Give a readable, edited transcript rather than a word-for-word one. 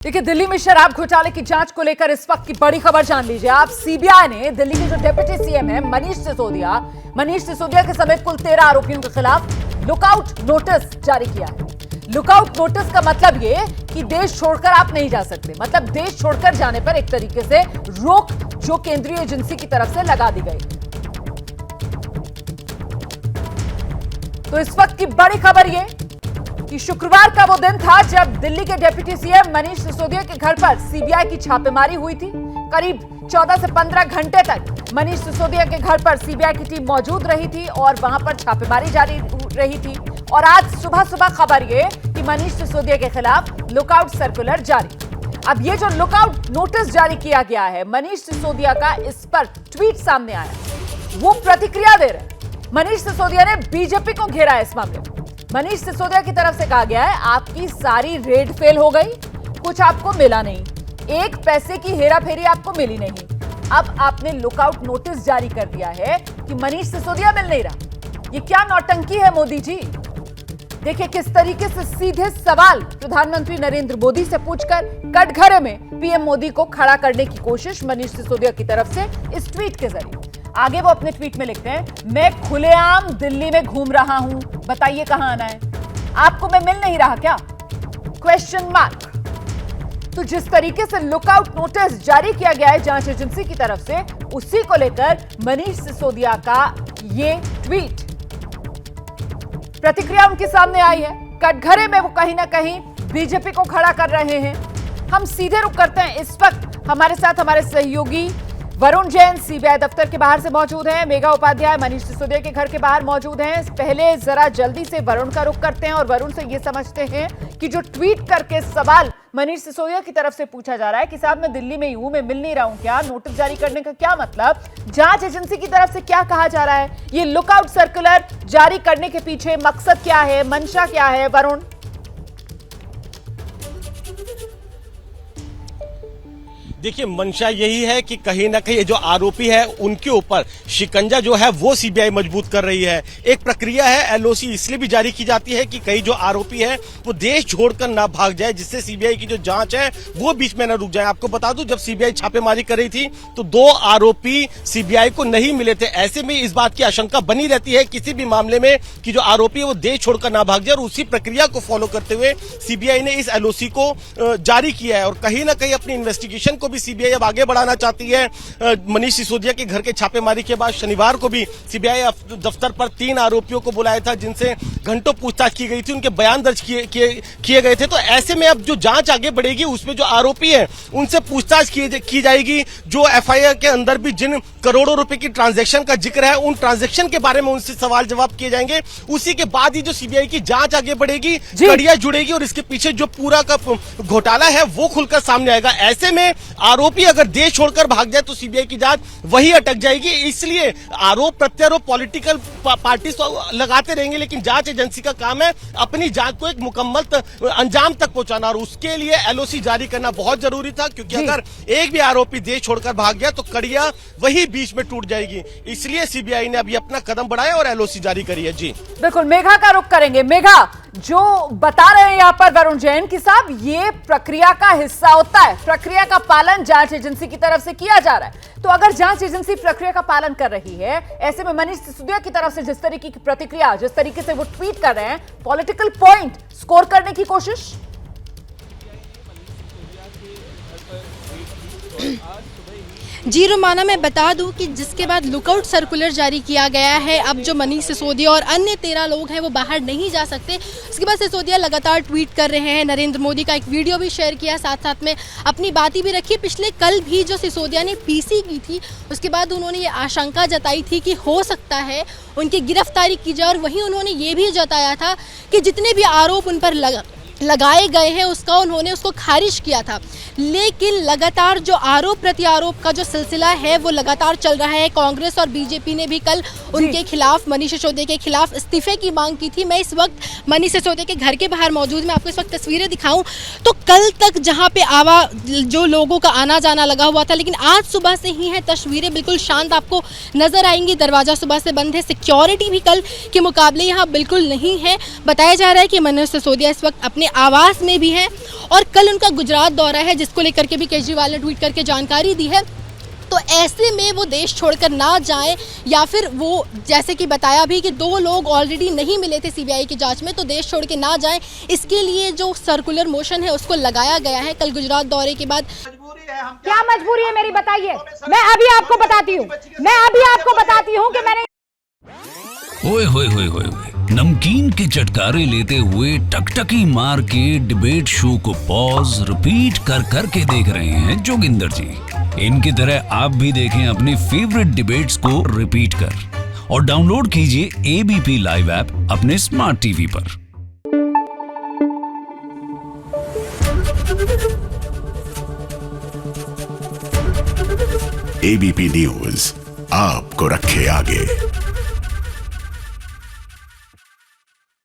देखिए, दिल्ली में शराब घोटाले की जांच को लेकर इस वक्त की बड़ी खबर जान लीजिए आप। सीबीआई ने दिल्ली के जो डिप्टी सीएम है मनीष सिसोदिया के समेत कुल 13 आरोपियों के खिलाफ लुकआउट नोटिस जारी किया है। लुकआउट नोटिस का मतलब ये कि देश छोड़कर आप नहीं जा सकते, मतलब देश छोड़कर जाने पर एक तरीके से रोक जो केंद्रीय एजेंसी की तरफ से लगा दी गई। तो इस वक्त की बड़ी खबर ये कि शुक्रवार का वो दिन था जब दिल्ली के डिप्टी सीएम मनीष सिसोदिया के घर पर सीबीआई की छापेमारी हुई थी। करीब 14 से 15 घंटे तक मनीष सिसोदिया के घर पर सीबीआई की टीम मौजूद रही थी और वहां पर छापेमारी जारी रही थी। और आज सुबह खबर ये कि मनीष सिसोदिया के खिलाफ लुकआउट सर्कुलर जारी। अब ये जो लुकआउट नोटिस जारी किया गया है मनीष सिसोदिया का, इस पर ट्वीट सामने आया, वो प्रतिक्रिया दे रहे हैं। मनीष सिसोदिया ने बीजेपी को घेरा है इस मामले में। मनीष सिसोदिया की तरफ से कहा गया है, आपकी सारी रेड फेल हो गई, कुछ आपको मिला नहीं, एक पैसे की हेराफेरी आपको मिली नहीं। अब आपने लुकआउट नोटिस जारी कर दिया है कि मनीष सिसोदिया मिल नहीं रहा। ये क्या नौटंकी है मोदी जी? देखिए किस तरीके से सीधे सवाल प्रधानमंत्री नरेंद्र मोदी से पूछकर कटघरे में पीएम मोदी को खड़ा करने की कोशिश मनीष सिसोदिया की तरफ से इस ट्वीट के जरिए। आगे वो अपने ट्वीट में लिखते हैं, मैं खुलेआम दिल्ली में घूम रहा हूं, बताइए कहां आना है? आपको मैं मिल नहीं रहा क्या? Question mark. तो जिस तरीके से लुकआउट नोटिस जारी किया गया है जांच एजेंसी की तरफ से, उसी को लेकर मनीष सिसोदिया का ये ट्वीट, प्रतिक्रिया उनके सामने आई है। कटघरे में वो कहीं ना कहीं बीजेपी को खड़ा कर रहे हैं। हम सीधे रुख करते हैं, इस वक्त हमारे साथ हमारे सहयोगी वरुण जैन सीबीआई दफ्तर के बाहर से मौजूद हैं, मेघा उपाध्याय मनीष सिसोदिया के घर के बाहर मौजूद हैं। पहले जरा जल्दी से वरुण का रुख करते हैं और वरुण से ये समझते हैं कि जो ट्वीट करके सवाल मनीष सिसोदिया की तरफ से पूछा जा रहा है कि साहब मैं दिल्ली में ही हूं, मैं मिल नहीं रहा हूं क्या, नोटिस जारी करने का क्या मतलब, जांच एजेंसी की तरफ से क्या कहा जा रहा है, ये लुकआउट सर्कुलर जारी करने के पीछे मकसद क्या है, मंशा क्या है? वरुण, देखिए, मंशा यही है कि कहीं ना कहीं जो आरोपी है उनके ऊपर शिकंजा जो है वो सीबीआई मजबूत कर रही है। एक प्रक्रिया है, एलओसी इसलिए भी जारी की जाती है कि कहीं जो आरोपी है वो देश छोड़कर ना भाग जाए, जिससे सीबीआई की जो जांच है वो बीच में ना रुक जाए। आपको बता दूं, जब सीबीआई छापेमारी कर रही थी तो 2 आरोपी सीबीआई को नहीं मिले थे। ऐसे में इस बात की आशंका बनी रहती है किसी भी मामले में कि जो आरोपी है वो देश छोड़कर ना भाग जाए, और उसी प्रक्रिया को फॉलो करते हुए सीबीआई ने इस एलओसी को जारी किया है। और कहीं ना कहीं अपनी इन्वेस्टिगेशन को भी सीबीआई अब आगे बढ़ाना चाहती है। मनीष सिसोदिया के घर के छापेमारी के बाद शनिवार को भी सीबीआई दफ्तर पर 3 आरोपियों को बुलाया था, जिनसे घंटों पूछताछ की गई थी, उनके बयान दर्ज किए गए थे। तो ऐसे में अब जो जांच आगे बढ़ेगी उसमें जो आरोपी है उनसे पूछताछ की जाएगी। जो एफआईआर के अंदर भी जिन करोड़ों रुपए की ट्रांजैक्शन का जिक्र है, उन ट्रांजैक्शन के बारे में उनसे सवाल जवाब किए जाएंगे। उसी के बाद ही जो सीबीआई की जांच आगे बढ़ेगी, कड़ियां जुड़ेगी और इसके पीछे जो पूरा का घोटाला है वो खुलकर सामने आएगा। ऐसे में आरोपी अगर देश छोड़कर भाग जाए तो सीबीआई की जांच वही अटक जाएगी। इसलिए आरोप प्रत्यारोप पॉलिटिकल पार्टी तो लगाते रहेंगे, लेकिन जांच एजेंसी का काम है अपनी जांच को एक मुकम्मल अंजाम तक पहुंचाना, और उसके लिए एलओसी जारी करना बहुत जरूरी था, क्योंकि अगर एक भी आरोपी देश छोड़कर भाग गया तो कड़ियां वही बीच में टूट जाएगी। इसलिए सीबीआई ने अभी अपना कदम बढ़ाया और एलओसी जारी करी है। जी बिल्कुल, मेघा का रुख करेंगे। मेघा, जो बता रहे हैं यहाँ पर वरुण जैन की साहब, ये प्रक्रिया का हिस्सा होता है, प्रक्रिया का पालन जांच एजेंसी की तरफ से किया जा रहा है। तो अगर जांच एजेंसी प्रक्रिया का पालन कर रही है, ऐसे में मनीष सिसोदिया की तरफ से जिस तरीके की प्रतिक्रिया, जिस तरीके से वो ट्वीट कर रहे हैं, पॉलिटिकल पॉइंट स्कोर करने की कोशिश। जी रोमाना, मैं बता दूं कि जिसके बाद लुकआउट सर्कुलर जारी किया गया है, अब जो मनीष सिसोदिया और अन्य 13 लोग हैं वो बाहर नहीं जा सकते। उसके बाद सिसोदिया लगातार ट्वीट कर रहे हैं, नरेंद्र मोदी का एक वीडियो भी शेयर किया, साथ में अपनी बातें भी रखी। पिछले कल भी जो सिसोदिया ने पीसी की थी, उसके बाद उन्होंने ये आशंका जताई थी कि हो सकता है उनकी गिरफ्तारी की जाए, और वहीं उन्होंने ये भी जताया था कि जितने भी आरोप उन पर लगाए गए हैं उन्होंने उसको खारिज किया था। लेकिन लगातार जो आरोप प्रत्यारोप का जो सिलसिला है वो लगातार चल रहा है। कांग्रेस और बीजेपी ने भी कल उनके खिलाफ, मनीष सिसोदिया के खिलाफ इस्तीफे की मांग की थी। मैं इस वक्त मनीष सिसोदिया के घर के बाहर मौजूद, मैं आपको इस वक्त तस्वीरें दिखाऊं तो कल तक जहां पे जो लोगों का आना जाना लगा हुआ था, लेकिन आज सुबह से ही है तस्वीरें बिल्कुल शांत आपको नजर आएंगी। दरवाजा सुबह से बंद है, सिक्योरिटी भी कल के मुकाबले यहाँ बिल्कुल नहीं है। बताया जा रहा है कि मनीष सिसोदिया इस वक्त अपने आवास में भी हैं और कल उनका गुजरात दौरा है, जिसको लेकर के भी केजरीवाल ने ट्वीट करके जानकारी दी है। तो ऐसे में वो देश छोड़कर ना जाएं, या फिर वो जैसे कि बताया भी कि 2 लोग ऑलरेडी नहीं मिले थे सीबीआई की जांच में, तो देश छोड़ के ना जाएं, इसके लिए जो सर्कुलर मोशन है उसको लगाया गया है कल गुजरात दौरे के बाद। क्या मजबूरी है मेरी, बताइए। मैं अभी आपको बताती हूँ कि मैंने ओए होए होए होए होए, नमकीन के चटकारे लेते हुए टकटकी मार के डिबेट शो को पॉज रिपीट कर कर के देख रहे हैं जोगिंदर जी। इनकी तरह आप भी देखें अपनी फेवरेट डिबेट्स को रिपीट कर और डाउनलोड कीजिए एबीपी लाइव ऐप अपने स्मार्ट टीवी पर। एबीपी न्यूज आपको रखे आगे।